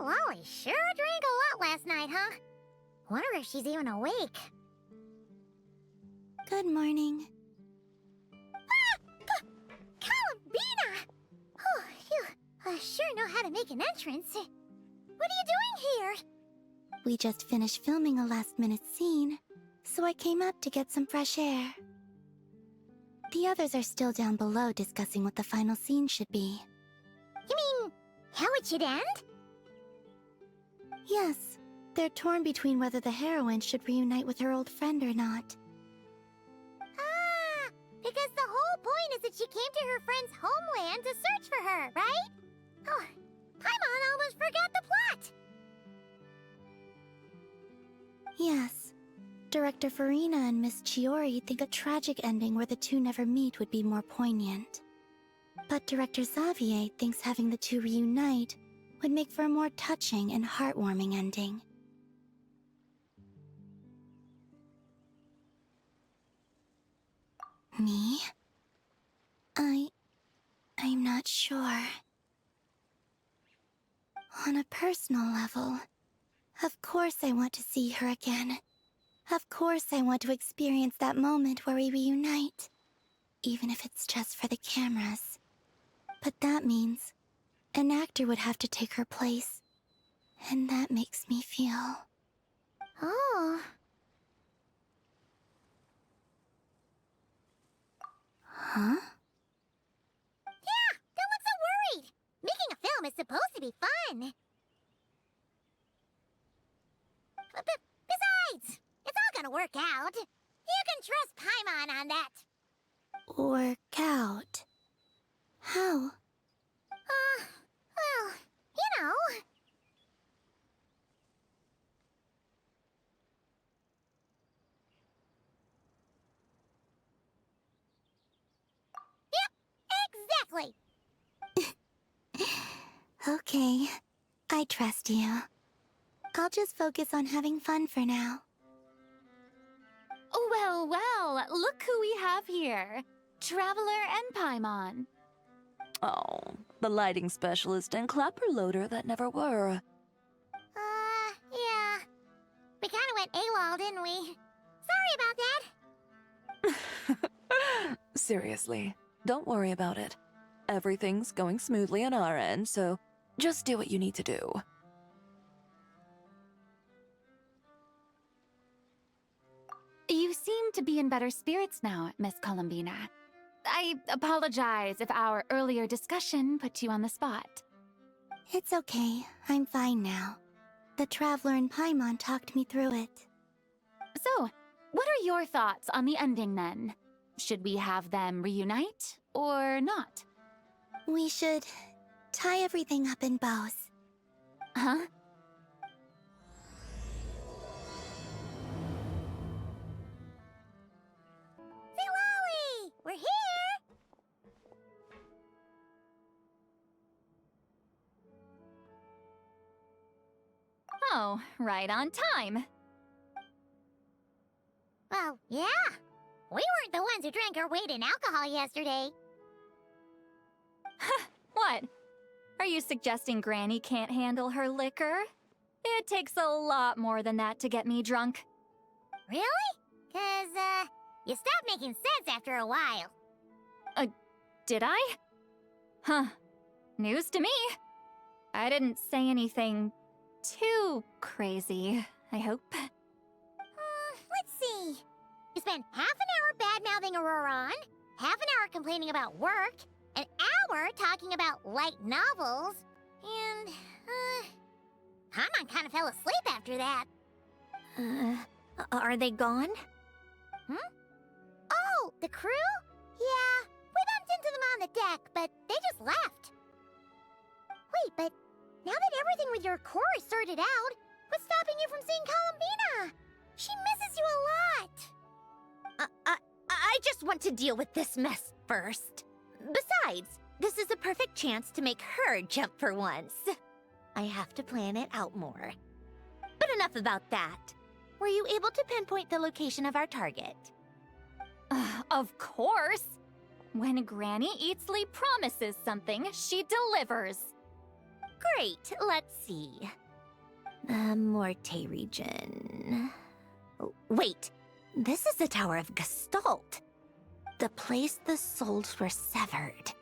Lolly sure drank a lot last night, huh? Wonder if she's even awake. Good morning. Ah! Columbina! Oh, you sure know how to make an entrance. What are you doing here? We just finished filming a last-minute scene, so I came up to get some fresh air. The others are still down below discussing what the final scene should be. You mean, how it should end? Yes, they're torn between whether the heroine should reunite with her old friend or not. Ah, because the whole point is that she came to her friend's homeland to search for her, right? Oh, Paimon almost forgot the plot! Yes. Director Farina and Miss Chiori think a tragic ending where the two never meet would be more poignant. But Director Xavier thinks having the two reunite would make for a more touching and heartwarming ending. Me? I'm not sure. On a personal level, of course I want to see her again. Of course I want to experience that moment where we reunite, even if it's just for the cameras. But that means an actor would have to take her place, and that makes me feel... Oh. Huh? Yeah, don't look so worried. Making a film is supposed to be fun. Besides, it's all gonna work out. You can trust Paimon on that. Work out? How? Well, you know. Yep, exactly. Okay, I trust you. I'll just focus on having fun for now. Well, well, look who we have here. Traveler and Paimon. Oh, the lighting specialist and clapper loader that never were. Yeah. We kinda went AWOL, didn't we? Sorry about that. Seriously, don't worry about it. Everything's going smoothly on our end, so just do what you need to do. You seem to be in better spirits now, Miss Columbina. I apologize if our earlier discussion put you on the spot. It's okay, I'm fine now. The Traveler and Paimon talked me through it. So, what are your thoughts on the ending then? Should we have them reunite, or not? We should tie everything up in bows. Huh? Lolly, we're here! Oh, right on time. Well, yeah. We weren't the ones who drank our weight in alcohol yesterday. What? Are you suggesting Granny can't handle her liquor? It takes a lot more than that to get me drunk. Really? 'Cause, you stopped making sense after a while. Did I? Huh. News to me. I didn't say anything too crazy, I hope. Let's see. You spent half an hour bad-mouthing Auroron, half an hour complaining about work, an hour talking about light novels, and, Paimon kind of fell asleep after that. Are they gone? Oh, the crew? Yeah, we bumped into them on the deck, but they just left. Wait, but now that everything with your core is sorted out, what's stopping you from seeing Columbina? She misses you a lot. I just want to deal with this mess first. Besides, this is a perfect chance to make her jump for once. I have to plan it out more. But enough about that. Were you able to pinpoint the location of our target? Of course! When Granny Eatsley promises something, she delivers. Great, let's see. The Morte region. Oh, wait, this is the Tower of Gestalt. The place the souls were severed.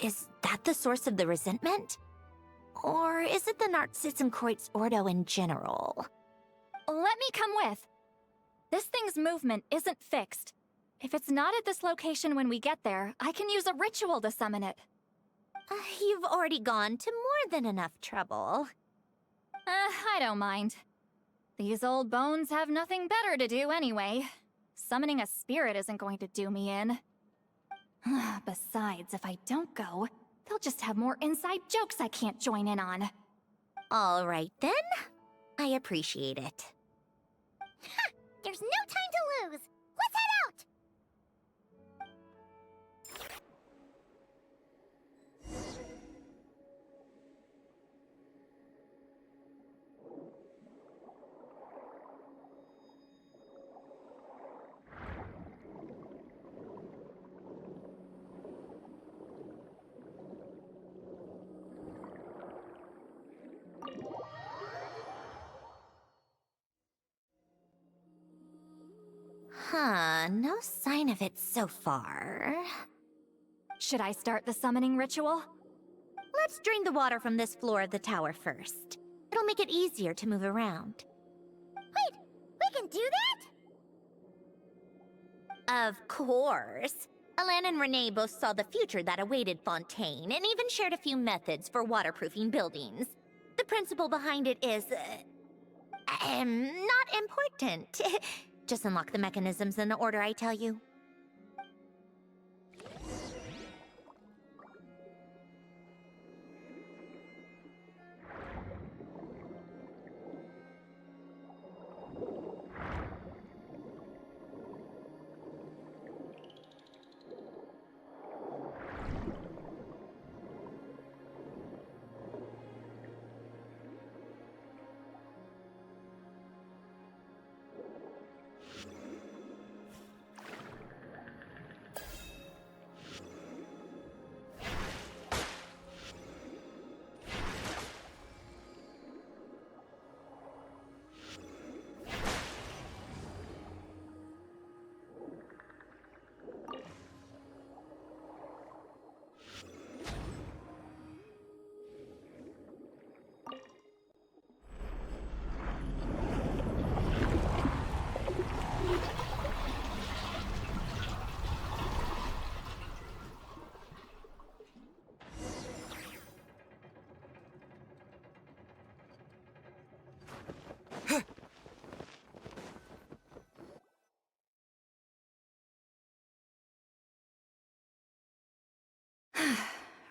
Is that the source of the resentment? Or is it the Narcissenkreuz Ordo in general? Let me come with. This thing's movement isn't fixed. If it's not at this location when we get there, I can use a ritual to summon it. You've already gone to more than enough trouble. I don't mind. These old bones have nothing better to do anyway. Summoning a spirit isn't going to do me in. Besides, if I don't go, they'll just have more inside jokes I can't join in on. All right then. I appreciate it. There's no time to lose. Let's head out! Huh, no sign of it so far. Should I start the summoning ritual? Let's drain the water from this floor of the tower first. It'll make it easier to move around. Wait, we can do that? Of course. Alan and Renee both saw the future that awaited Fontaine, and even shared a few methods for waterproofing buildings. The principle behind it is... not important. Just unlock the mechanisms in the order I tell you.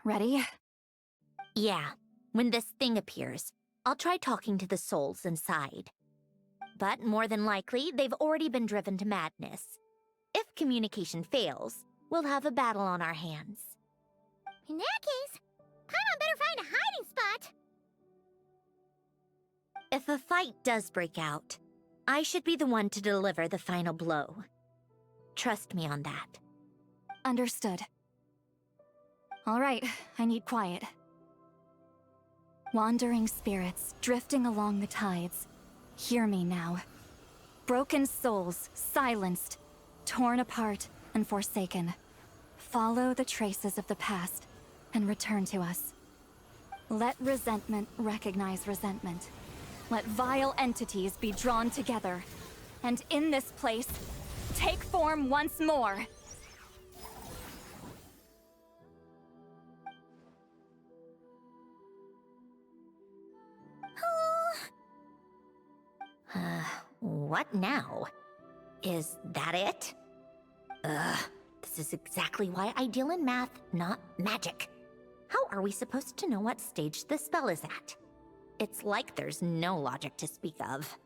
Ready? Yeah, when this thing appears, I'll try talking to the souls inside. But more than likely, they've already been driven to madness. If communication fails, we'll have a battle on our hands. In that case, Paimon better find a hiding spot. If a fight does break out, I should be the one to deliver the final blow. Trust me on that. Understood. All right, I need quiet. Wandering spirits, drifting along the tides. Hear me now. Broken souls, silenced, torn apart, and forsaken. Follow the traces of the past, and return to us. Let resentment recognize resentment. Let vile entities be drawn together. And in this place, take form once more. What now? Is that it? This is exactly why I deal in math, not magic. How are we supposed to know what stage the spell is at? It's like there's no logic to speak of.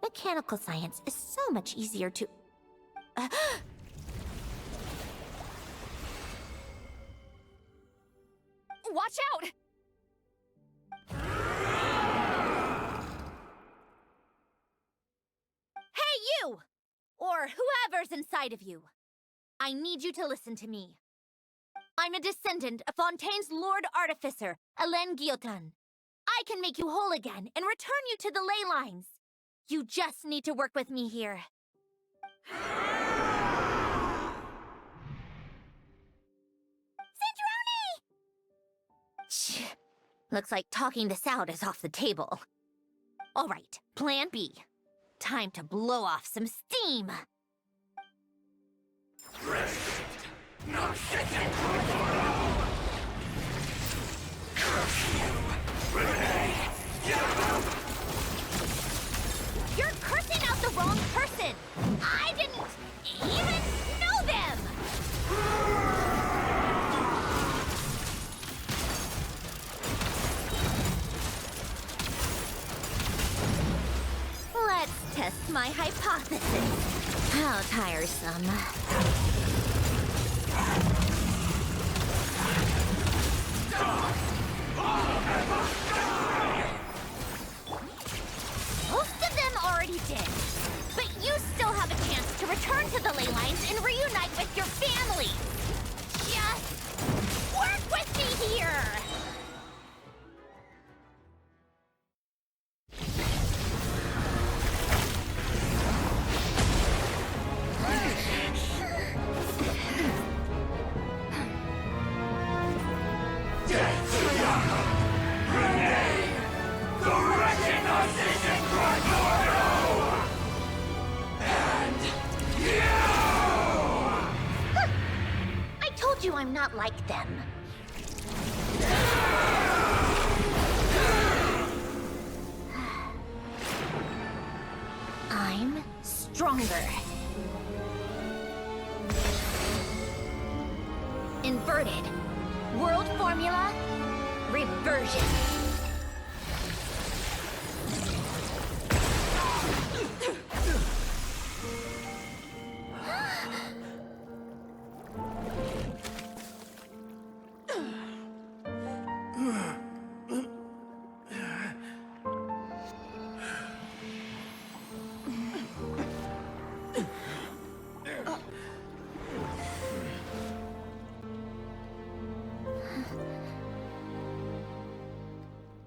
Mechanical science is so much easier to... Watch out! Hey, you! Or whoever's inside of you. I need you to listen to me. I'm a descendant of Fontaine's Lord Artificer, Hélène Guillotin. I can make you whole again and return you to the ley lines. You just need to work with me here. Shh. Looks like talking this out is off the table. All right, plan B. Time to blow off some steam. You're cursing out the wrong person! I didn't even know them! Let's test my hypothesis. How tiresome. Most of them already did. But you still have a chance to return to the ley lines and reunite with your family. Just work with me here! I told you I'm not like them. I'm stronger. Inverted. World formula. Reversion.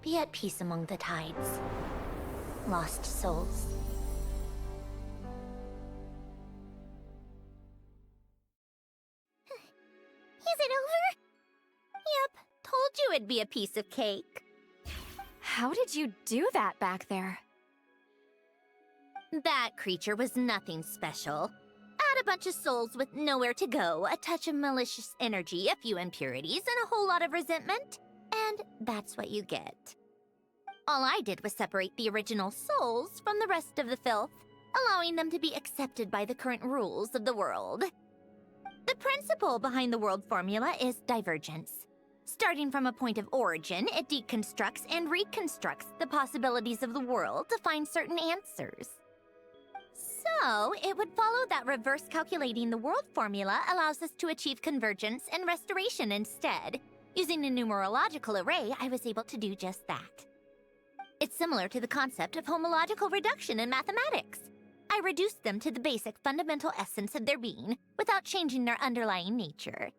Be at peace among the tides. Lost souls. Is it over? Yep, told you it'd be a piece of cake. How did you do that back there? That creature was nothing special. Add a bunch of souls with nowhere to go, a touch of malicious energy, a few impurities, and a whole lot of resentment. And that's what you get. All I did was separate the original souls from the rest of the filth, allowing them to be accepted by the current rules of the world. The principle behind the world formula is divergence. Starting from a point of origin, it deconstructs and reconstructs the possibilities of the world to find certain answers. So, it would follow that reverse calculating the world formula allows us to achieve convergence and restoration instead. Using a numerological array, I was able to do just that. It's similar to the concept of homological reduction in mathematics. I reduced them to the basic fundamental essence of their being without changing their underlying nature.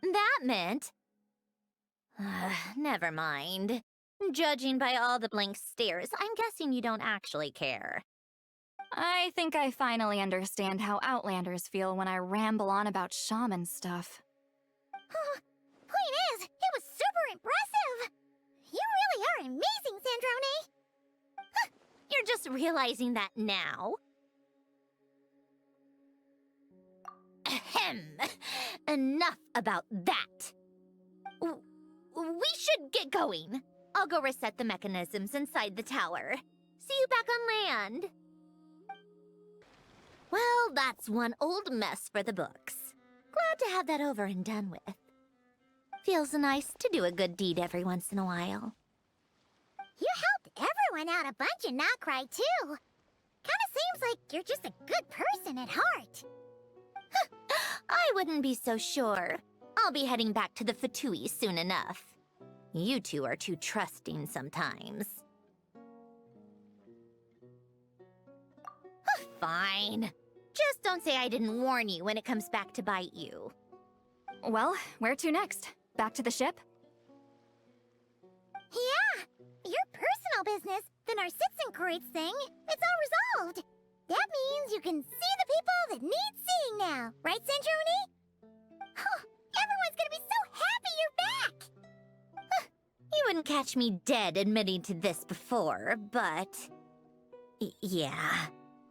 That meant... never mind. Judging by all the blank stares, I'm guessing you don't actually care. I think I finally understand how Outlanders feel when I ramble on about shaman stuff. Point is, it was super impressive! You really are amazing, Sandrone! You're just realizing that now? Ahem. Enough about that. We should get going. I'll go reset the mechanisms inside the tower. See you back on land. Well, that's one old mess for the books. Glad to have that over and done with. Feels nice to do a good deed every once in a while. You helped everyone out a bunch and not cry, too. Kinda seems like you're just a good person at heart. I wouldn't be so sure. I'll be heading back to the Fatui soon enough. You two are too trusting sometimes. Fine. Just don't say I didn't warn you when it comes back to bite you. Well, where to next? Back to the ship? Yeah! Your personal business, the Narcissism thing, it's all resolved. That means you can see the people that need seeing now, right, Centroni? Oh, everyone's gonna be so happy you're back! You wouldn't catch me dead admitting to this before, but... yeah,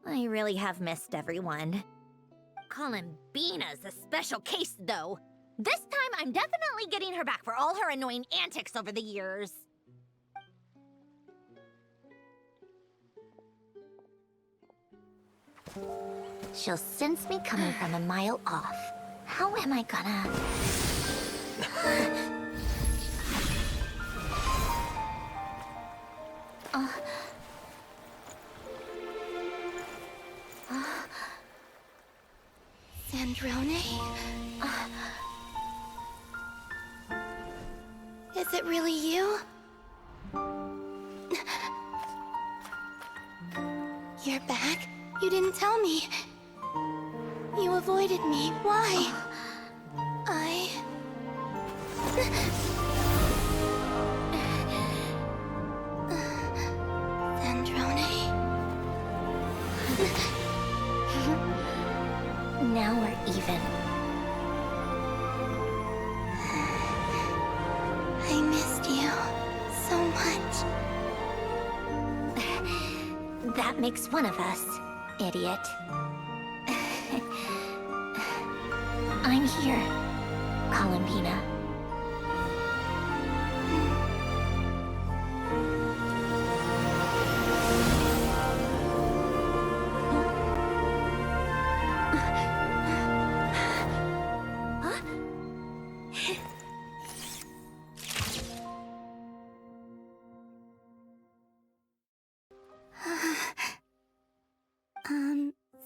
I really have missed everyone. Columbina's a special case, though. This time, I'm definitely getting her back for all her annoying antics over the years. She'll sense me coming from a mile off. How am I gonna... Sandrone? Is it really you? You're back? You didn't tell me. You avoided me. Why? Sandrone? Now we're even. I missed you so much. That makes one of us, idiot. I'm here, Columbina.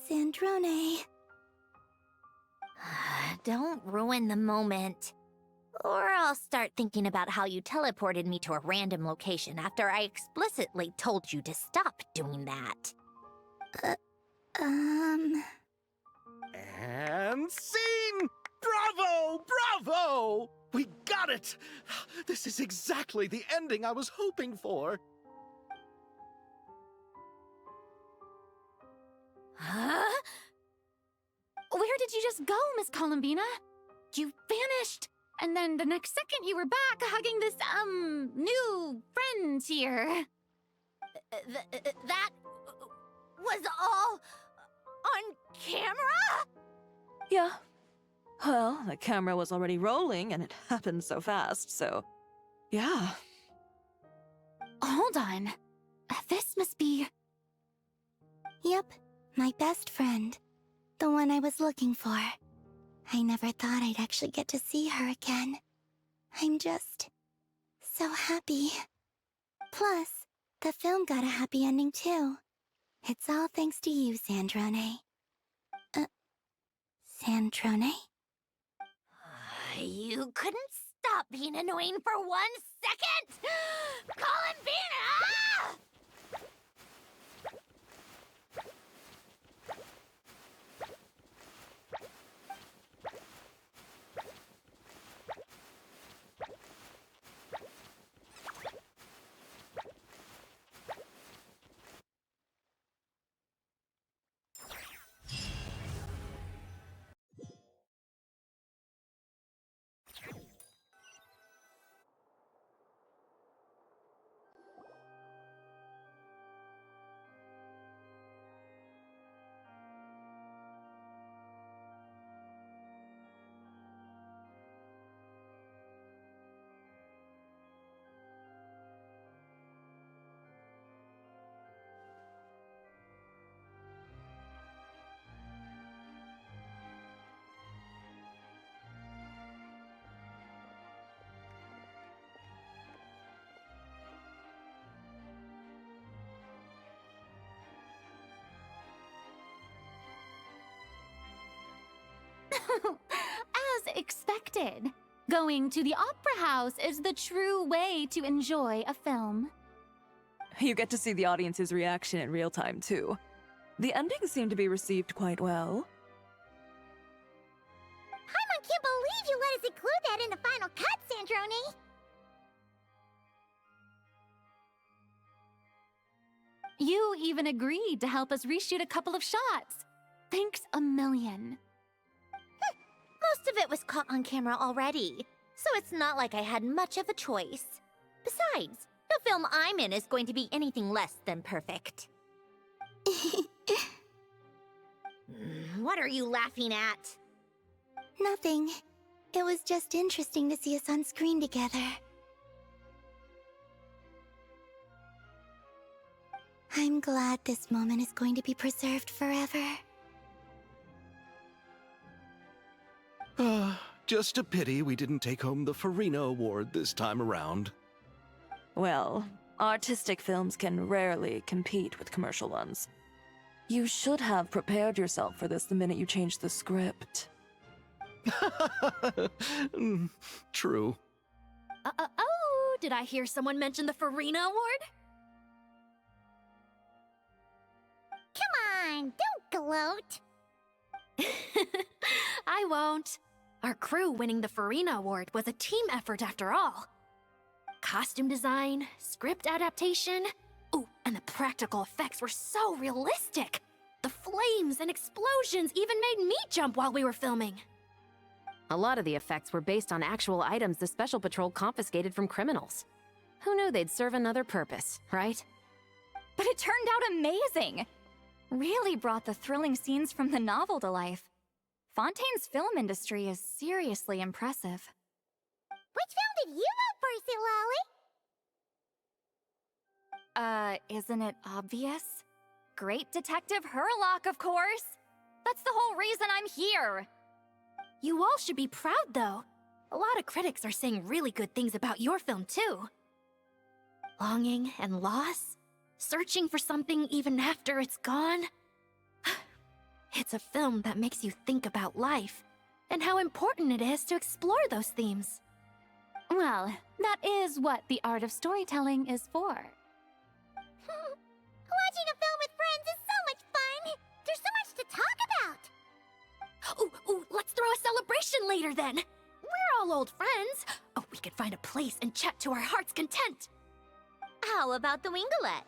Sandrone. Don't ruin the moment. Or I'll start thinking about how you teleported me to a random location after I explicitly told you to stop doing that. And scene! Bravo! Bravo! We got it! This is exactly the ending I was hoping for. Huh? Where did you just go, Miss Columbina? You vanished! And then the next second you were back hugging this, new friend here. That was all on camera? Yeah. Well, the camera was already rolling and it happened so fast, so... yeah. Hold on. This must be... Yep, my best friend. The one I was looking for. I never thought I'd actually get to see her again. I'm just... so happy. Plus, the film got a happy ending too. It's all thanks to you, Sandrone. Sandrone? You couldn't stop being annoying for 1 second? Columbina! As expected. Going to the opera house is the true way to enjoy a film. You get to see the audience's reaction in real time, too. The ending seemed to be received quite well. Hi, can't believe you let us include that in the final cut, Sandrone! You even agreed to help us reshoot a couple of shots. Thanks a million. Most of it was caught on camera already, so it's not like I had much of a choice. Besides, the film I'm in is going to be anything less than perfect. What are you laughing at? Nothing. It was just interesting to see us on screen together. I'm glad this moment is going to be preserved forever. Just a pity we didn't take home the Farina Award this time around. Well, artistic films can rarely compete with commercial ones. You should have prepared yourself for this the minute you changed the script. True. Oh, did I hear someone mention the Farina Award? Come on, don't gloat! I won't. Our crew winning the Farina Award was a team effort after all. Costume design, script adaptation. Ooh, and the practical effects were so realistic. The flames and explosions even made me jump while we were filming. A lot of the effects were based on actual items the Special Patrol confiscated from criminals. Who knew they'd serve another purpose, right? But it turned out amazing! Really brought the thrilling scenes from the novel to life. Fontaine's film industry is seriously impressive. Which film did you vote for, Silali? Isn't it obvious? Great Detective Herlock, of course! That's the whole reason I'm here! You all should be proud, though. A lot of critics are saying really good things about your film, too. Longing and loss? Searching for something even after it's gone? It's a film that makes you think about life, and how important it is to explore those themes. Well, that is what the art of storytelling is for. Watching a film with friends is so much fun! There's so much to talk about! Ooh, let's throw a celebration later then! We're all old friends! Oh, we could find a place and chat to our heart's content! How about the Winglet?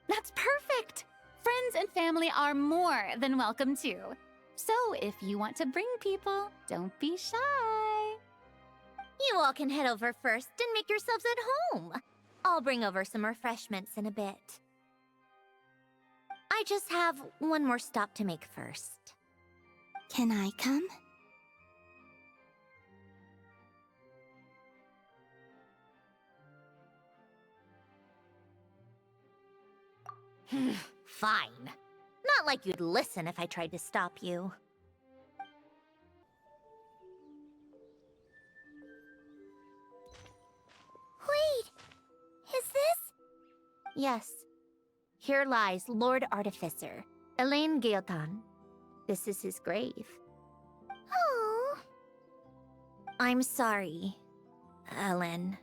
That's perfect! Friends and family are more than welcome too. So if you want to bring people, don't be shy. You all can head over first and make yourselves at home. I'll bring over some refreshments in a bit. I just have one more stop to make first. Can I come? Fine. Not like you'd listen if I tried to stop you. Wait, is this? Yes. Here lies Lord Artificer, Elaine Guillotin. This is his grave. Oh. I'm sorry, Ellen.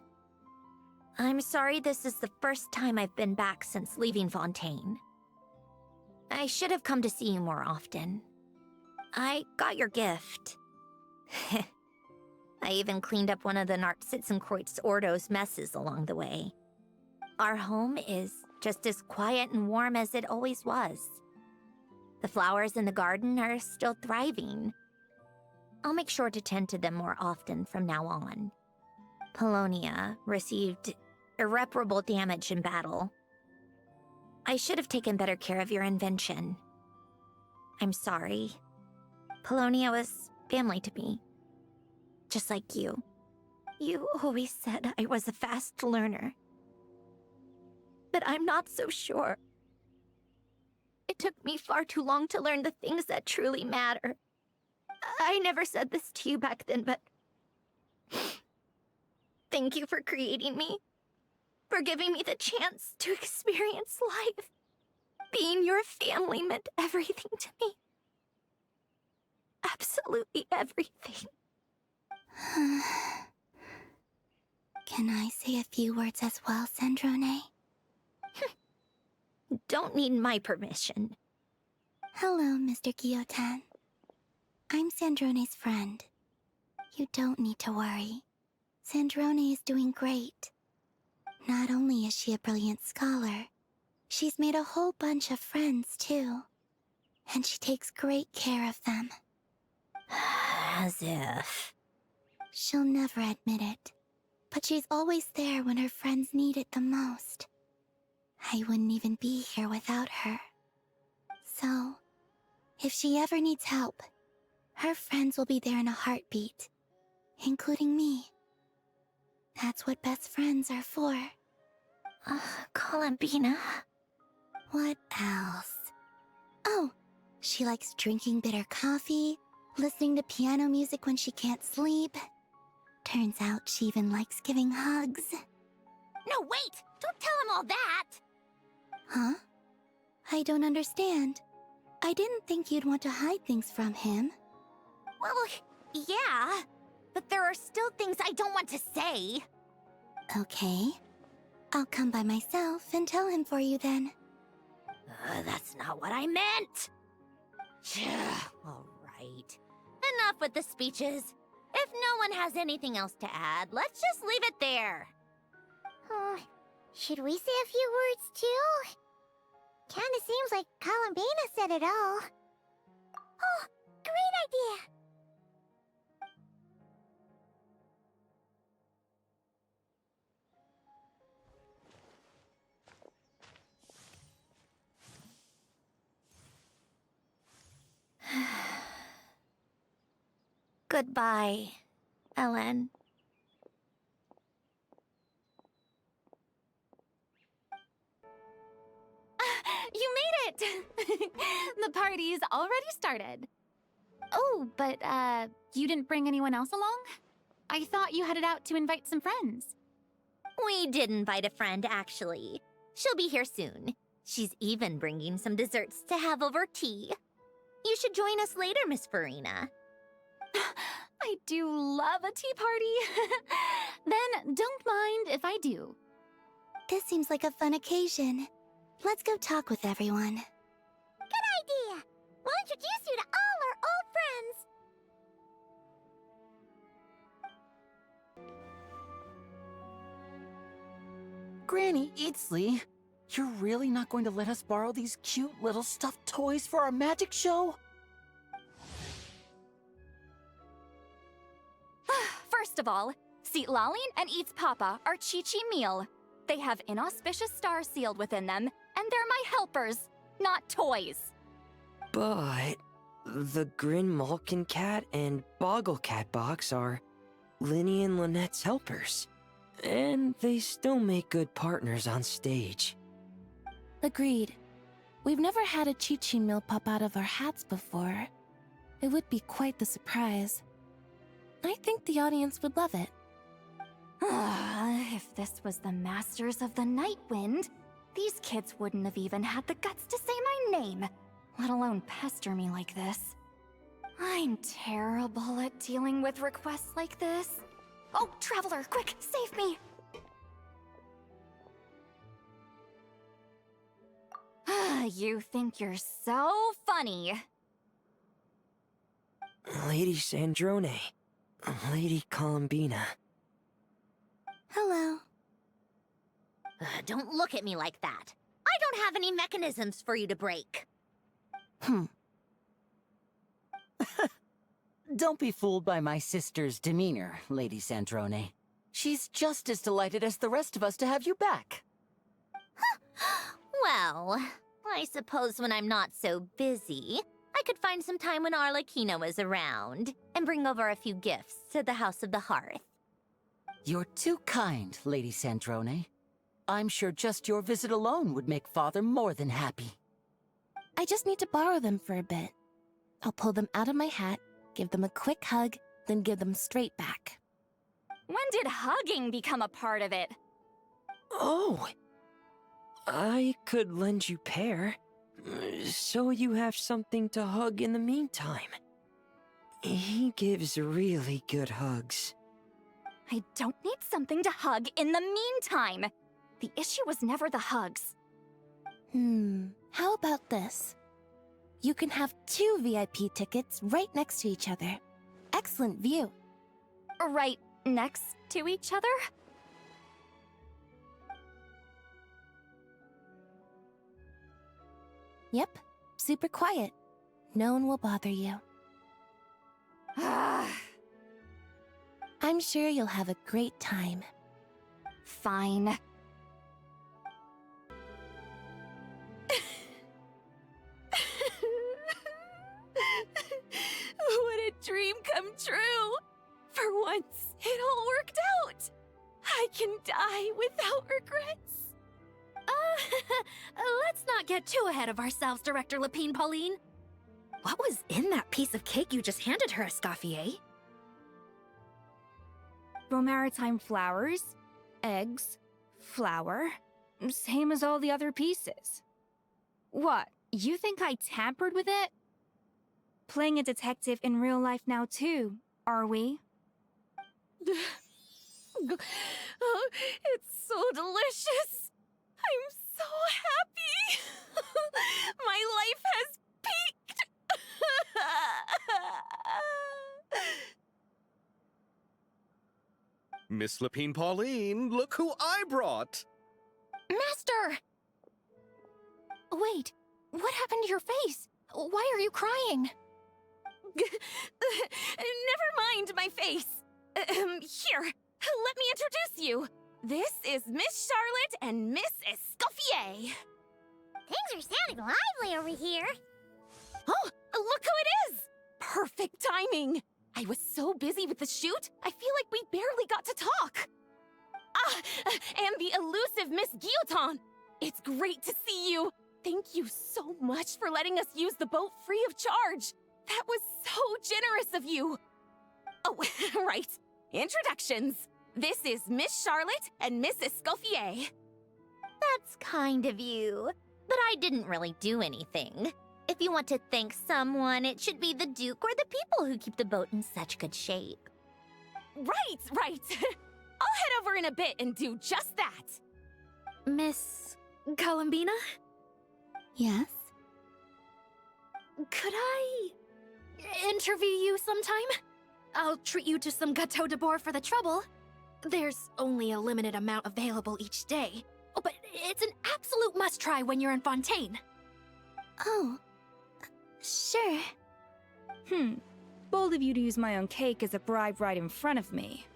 I'm sorry this is the first time I've been back since leaving Fontaine. I should have come to see you more often. I got your gift. I even cleaned up one of the Nartsitzenkreuz Ordo's messes along the way. Our home is just as quiet and warm as it always was. The flowers in the garden are still thriving. I'll make sure to tend to them more often from now on. Polonia received irreparable damage in battle. I should have taken better care of your invention. I'm sorry. Polonia was family to me. Just like you. You always said I was a fast learner. But I'm not so sure. It took me far too long to learn the things that truly matter. I never said this to you back then, but... Thank you for creating me. For giving me the chance to experience life. Being your family meant everything to me. Absolutely everything. Can I say a few words as well, Sandrone? Don't need my permission. Hello, Mr. Guillotin. I'm Sandrone's friend. You don't need to worry. Sandrone is doing great. Not only is she a brilliant scholar, she's made a whole bunch of friends, too. And she takes great care of them. As if. She'll never admit it, but she's always there when her friends need it the most. I wouldn't even be here without her. So, if she ever needs help, her friends will be there in a heartbeat, including me. That's what best friends are for. Columbina. What else? Oh, she likes drinking bitter coffee, listening to piano music when she can't sleep. Turns out she even likes giving hugs. No, wait! Don't tell him all that! Huh? I don't understand. I didn't think you'd want to hide things from him. Well, yeah. But there are still things I don't want to say. Okay. I'll come by myself and tell him for you then. That's not what I meant! All right. Enough with the speeches. If no one has anything else to add, let's just leave it there. Should we say a few words too? Kinda seems like Columbina said it all. Oh, great idea! Goodbye, Ellen. You made it! The party's already started. Oh, but, you didn't bring anyone else along? I thought you headed out to invite some friends. We did invite a friend, actually. She'll be here soon. She's even bringing some desserts to have over tea. You should join us later, Miss Farina. I do love a tea party. Then don't mind if I do. This seems like a fun occasion. Let's go talk with everyone. Good idea! We'll introduce you to all our old friends! Granny Eatsley, you're really not going to let us borrow these cute little stuffed toys for our magic show? First of all, Seat Laline and Eats Papa are Chi-Chi meal. They have inauspicious stars sealed within them, and they're my helpers, not toys. But the Grin Malkin Cat and Boggle Cat box are Linny and Lynette's helpers. And they still make good partners on stage. Agreed. We've never had a Chi-Chi meal pop out of our hats before. It would be quite the surprise. I think the audience would love it. If this was the Masters of the Night Wind, these kids wouldn't have even had the guts to say my name, let alone pester me like this. I'm terrible at dealing with requests like this. Oh, Traveler, quick, save me! You think you're so funny. Lady Sandrone, Lady Columbina. Hello. Don't look at me like that. I don't have any mechanisms for you to break. Don't be fooled by my sister's demeanor, Lady Sandrone. She's just as delighted as the rest of us to have you back. Well, I suppose when I'm not so busy, I could find some time when Arlecchino is around and bring over a few gifts to the House of the Hearth. You're too kind, Lady Sandrone. I'm sure just your visit alone would make Father more than happy. I just need to borrow them for a bit. I'll pull them out of my hat, give them a quick hug, then give them straight back. When did hugging become a part of it? Oh! I could lend you Pear, so you have something to hug in the meantime. He gives really good hugs. I don't need something to hug in the meantime. The issue was never the hugs. How about this? You can have 2 VIP tickets right next to each other. Excellent view. Right next to each other? Yep, super quiet. No one will bother you. I'm sure you'll have a great time. Fine. What a dream come true! For once, it all worked out! I can die without regrets. Let's not get too ahead of ourselves, Director Lapine Pauline. What was in that piece of cake you just handed her, Escoffier? Romaritime flowers, eggs, flour, same as all the other pieces. What, you think I tampered with it? Playing a detective in real life now too, are we? Oh, it's so delicious! I'm so happy! My life has peaked! Miss Lapine Pauline, look who I brought! Master! Wait, what happened to your face? Why are you crying? Never mind my face. Here, let me introduce you. This is Miss Charlotte and Miss Escoffier. Things are sounding lively over here. Oh, look who it is! Perfect timing. I was so busy with the shoot, I feel like we barely got to talk. Ah, and the elusive Miss Guillotin. It's great to see you. Thank you so much for letting us use the boat free of charge. That was so generous of you. Oh, right. Introductions. This is Miss Charlotte and Miss Escoffier. That's kind of you, but I didn't really do anything. If you want to thank someone, it should be the Duke or the people who keep the boat in such good shape. Right. I'll head over in a bit and do just that. Miss Columbina? Yes? Could I interview you sometime? I'll treat you to some gâteau de bord for the trouble. There's only a limited amount available each day. Oh, but it's an absolute must-try when you're in Fontaine. Oh, sure. Bold of you to use my own cake as a bribe right in front of me.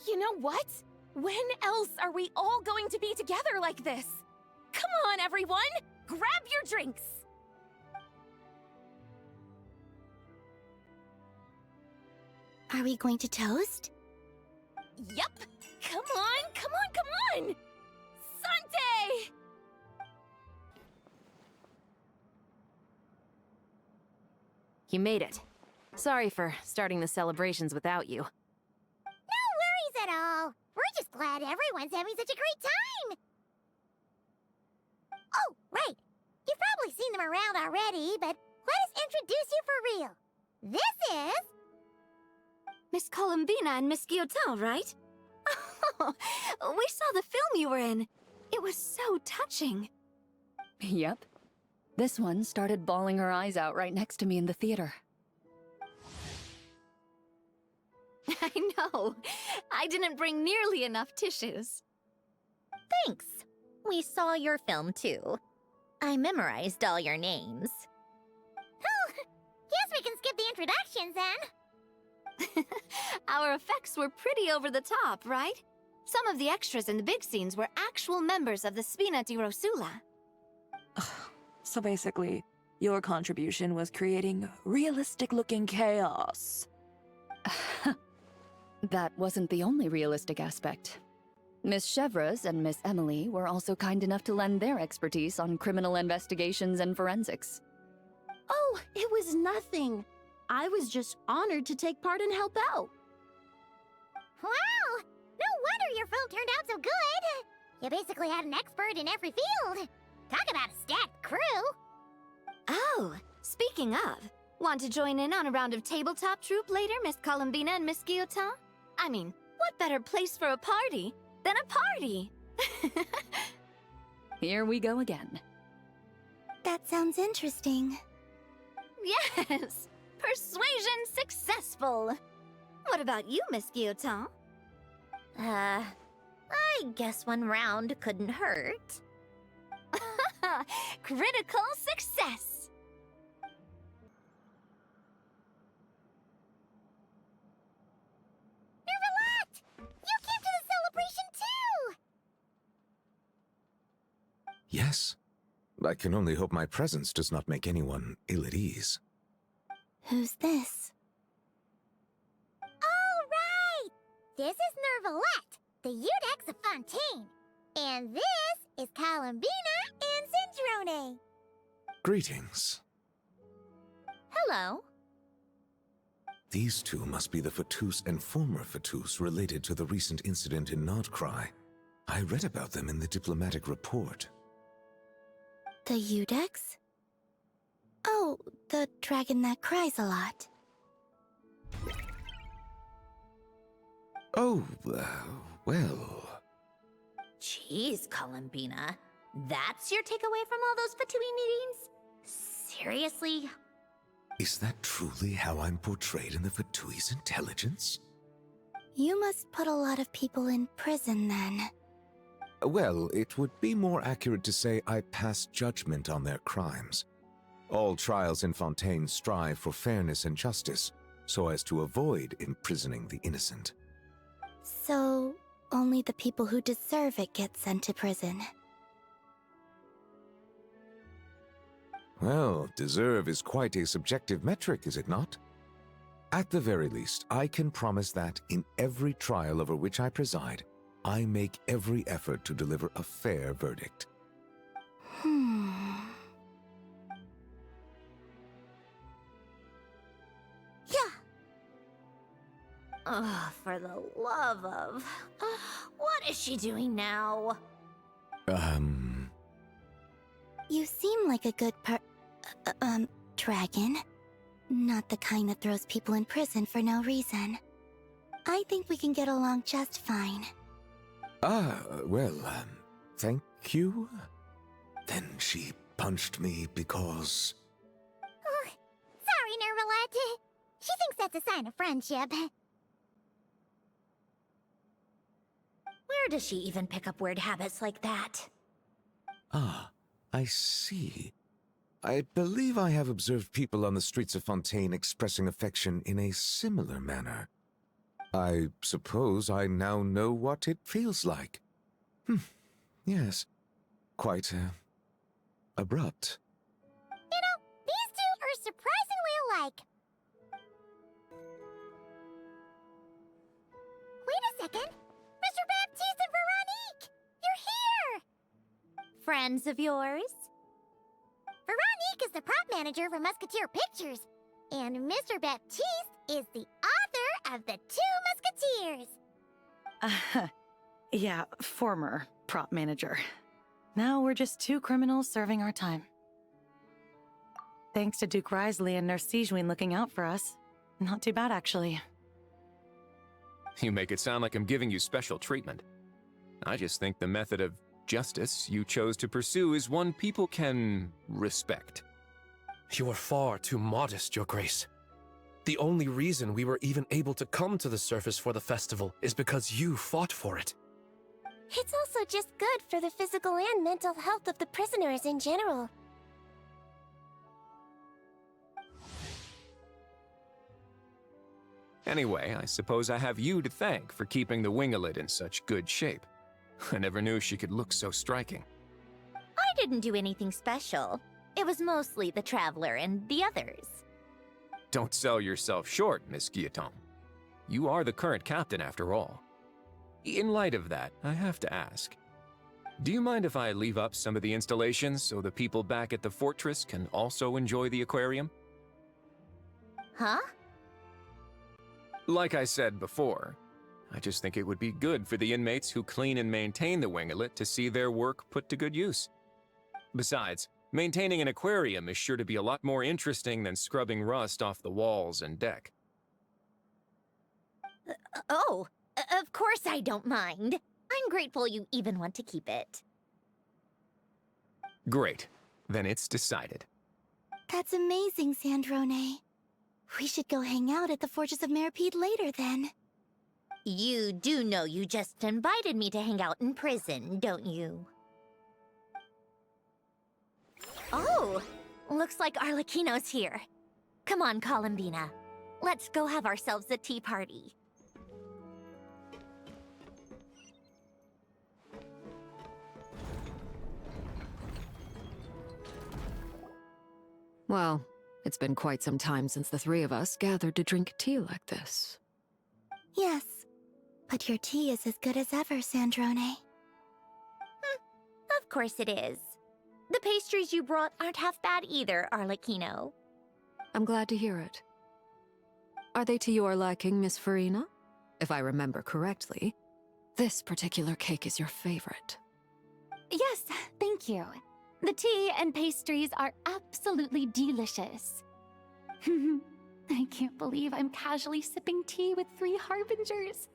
You know what? When else are we all going to be together like this? Come on, everyone! Grab your drinks! Are we going to toast? Yup! Come on! Sante! You made it. Sorry for starting the celebrations without you. No worries at all. We're just glad everyone's having such a great time. Oh, right. You've probably seen them around already, but let us introduce you for real. This is... Miss Columbina and Miss Guillotin, right? Oh, we saw the film you were in. It was so touching. Yep. This one started bawling her eyes out right next to me in the theater. I know. I didn't bring nearly enough tissues. Thanks. We saw your film too. I memorized all your names. Oh, guess we can skip the introductions then. Our effects were pretty over the top, right? Some of the extras in the big scenes were actual members of the Spina di Rosula. So basically, your contribution was creating realistic-looking chaos. That wasn't the only realistic aspect. Miss Chevres and Miss Emily were also kind enough to lend their expertise on criminal investigations and forensics. Oh, it was nothing. I was just honored to take part and help out. Wow! No wonder your film turned out so good. You basically had an expert in every field. Talk about a stacked crew. Oh, speaking of, want to join in on a round of tabletop troupe later, Miss Columbina and Miss Guillotin? I mean, what better place for a party than a party? Here we go again. That sounds interesting. Yes! Persuasion successful! What about you, Miss Guillotin? I guess one round couldn't hurt. Critical success! Nervalat! You came to the celebration too! Yes. I can only hope my presence does not make anyone ill at ease. Who's this? All right! This is Nervalat, the Udex of Fontaine. And this is Columbina and Zindrone. Greetings. Hello. These two must be the Fatus and former Fatus related to the recent incident in Nodcry. I read about them in the diplomatic report. The Udex? Oh, the dragon that cries a lot. Oh, well... Jeez, Columbina. That's your takeaway from all those Fatui meetings? Seriously? Is that truly how I'm portrayed in the Fatui's intelligence? You must put a lot of people in prison then. Well, it would be more accurate to say I pass judgment on their crimes. All trials in Fontaine strive for fairness and justice, so as to avoid imprisoning the innocent. So, only the people who deserve it get sent to prison. Well, deserve is quite a subjective metric, is it not? At the very least, I can promise that in every trial over which I preside, I make every effort to deliver a fair verdict. Yeah. Oh, for the love of... what is she doing now? You seem like a good dragon. Not the kind that throws people in prison for no reason. I think we can get along just fine. Well, thank you? Then she punched me because... Oh, sorry, Nervalat. She thinks that's a sign of friendship. Where does she even pick up weird habits like that? Ah, I see. I believe I have observed people on the streets of Fontaine expressing affection in a similar manner. I suppose I now know what it feels like. Yes. Quite, abrupt. You know, these two are surprisingly alike. Wait a second. Mr. Baptiste and Veronique! You're here! Friends of yours? Veronique is the prop manager for Musketeer Pictures, and Mr. Baptiste is the author of The Two Musketeers. Yeah, former prop manager. Now we're just two criminals serving our time. Thanks to Duke Risley and Nurse Sigewin looking out for us. Not too bad, actually. You make it sound like I'm giving you special treatment. I just think the method of justice you chose to pursue is one people can respect. You are far too modest, Your Grace. The only reason we were even able to come to the surface for the festival is because you fought for it. It's also just good for the physical and mental health of the prisoners in general. Anyway, I suppose I have you to thank for keeping the winglet in such good shape. I never knew she could look so striking. I didn't do anything special. It was mostly the Traveler and the others. Don't sell yourself short, Miss Guillotin. You are the current captain, after all. In light of that, I have to ask, do you mind if I leave up some of the installations so the people back at the fortress can also enjoy the aquarium? Huh? Like I said before, I just think it would be good for the inmates who clean and maintain the winglet to see their work put to good use. Besides, maintaining an aquarium is sure to be a lot more interesting than scrubbing rust off the walls and deck. Of course I don't mind. I'm grateful you even want to keep it. Great. Then it's decided. That's amazing, Sandrone. We should go hang out at the Fortress of Meripede later, then. You do know you just invited me to hang out in prison, don't you? Oh, looks like Arlecchino's here. Come on, Columbina. Let's go have ourselves a tea party. Well, it's been quite some time since the three of us gathered to drink tea like this. Yes, but your tea is as good as ever, Sandrone. Of course it is. The pastries you brought aren't half bad either, Arlecchino. I'm glad to hear it. Are they to your liking, Miss Farina? If I remember correctly, this particular cake is your favorite. Yes, thank you. The tea and pastries are absolutely delicious. I can't believe I'm casually sipping tea with 3 harbingers.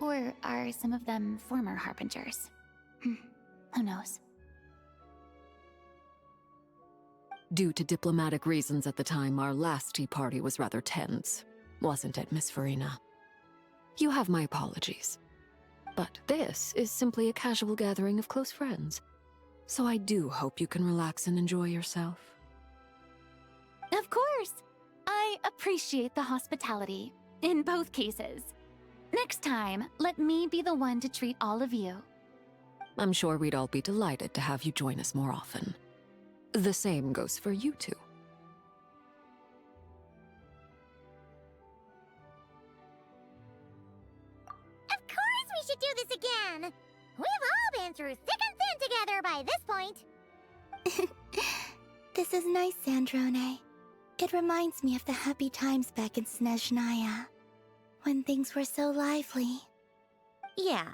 Or are some of them former harbingers? Who knows? Due to diplomatic reasons at the time, our last tea party was rather tense. Wasn't it, Miss Farina? You have my apologies. But this is simply a casual gathering of close friends. So I do hope you can relax and enjoy yourself. Of course! I appreciate the hospitality, in both cases. Next time, let me be the one to treat all of you. I'm sure we'd all be delighted to have you join us more often. The same goes for you two. Of course we should do this again! We've all been through thick and thin together by this point. This is nice, Sandrone. It reminds me of the happy times back in Snezhnaya, when things were so lively. Yeah.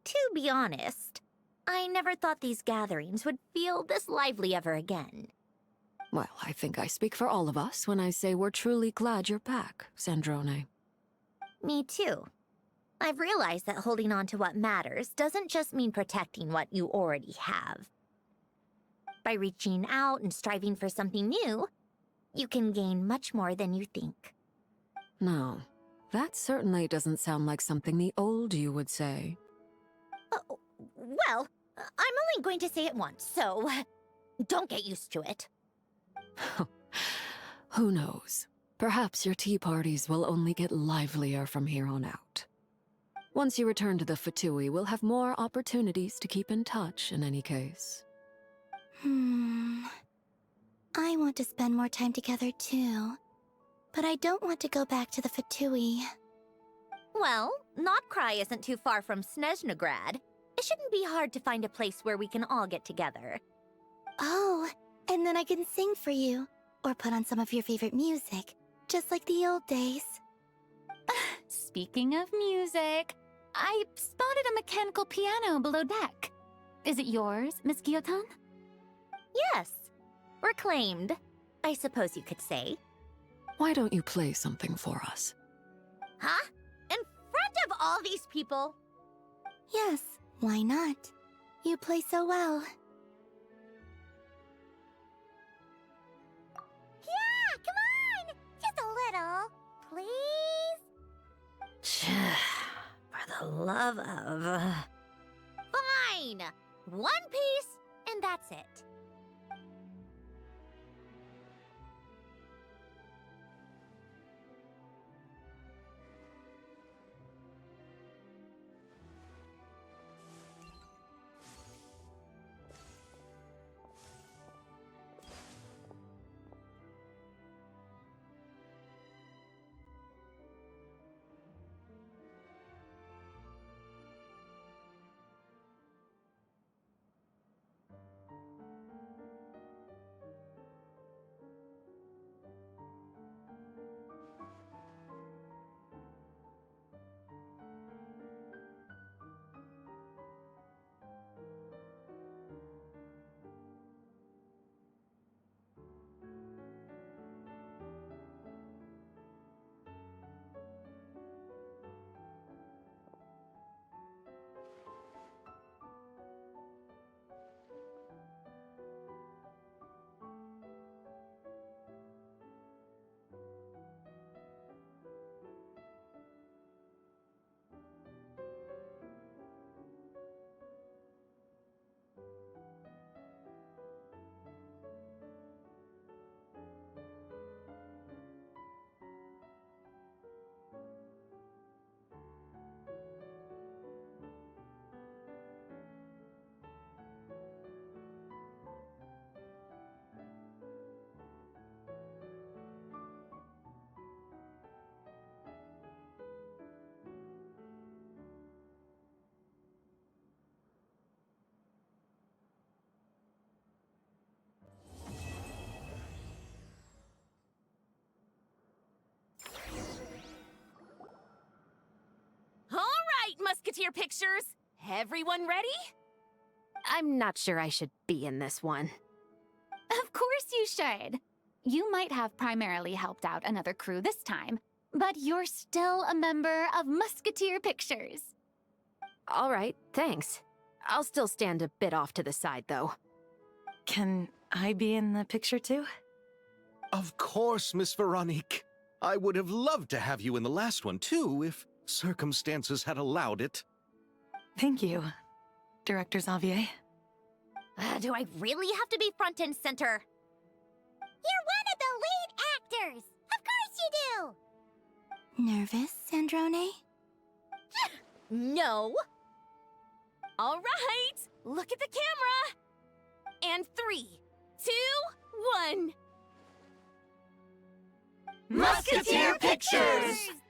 To be honest, I never thought these gatherings would feel this lively ever again. Well, I think I speak for all of us when I say we're truly glad you're back, Sandrone. Me too. I've realized that holding on to what matters doesn't just mean protecting what you already have. By reaching out and striving for something new, you can gain much more than you think. No, that certainly doesn't sound like something the old you would say. Well, I'm only going to say it once, so don't get used to it. Who knows? Perhaps your tea parties will only get livelier from here on out. Once you return to the Fatui, we'll have more opportunities to keep in touch in any case. I want to spend more time together too, but I don't want to go back to the Fatui. Well, Notcry isn't too far from Snezhnograd. It shouldn't be hard to find a place where we can all get together. Oh, and then I can sing for you, or put on some of your favorite music, just like the old days. Speaking of music, I spotted a mechanical piano below deck. Is it yours, Miss Guillotin? Yes. Reclaimed, I suppose you could say. Why don't you play something for us? Huh? In front of all these people? Yes, why not? You play so well. Yeah, come on! Just a little, please? For the love of... Fine! One piece, and that's it. right, Musketeer Pictures! Everyone ready? I'm not sure I should be in this one. Of course you should. You might have primarily helped out another crew this time, but you're still a member of Musketeer Pictures. All right, thanks. I'll still stand a bit off to the side, though. Can I be in the picture too? Of course, Miss Veronique. I would have loved to have you in the last one too, if circumstances had allowed it. Thank you, Director Xavier. Do I really have to be front and center? You're one of the lead actors! Of course you do! Nervous, Sandrone? No. All right, look at the camera. And 3, 2, 1. Musketeer Pictures!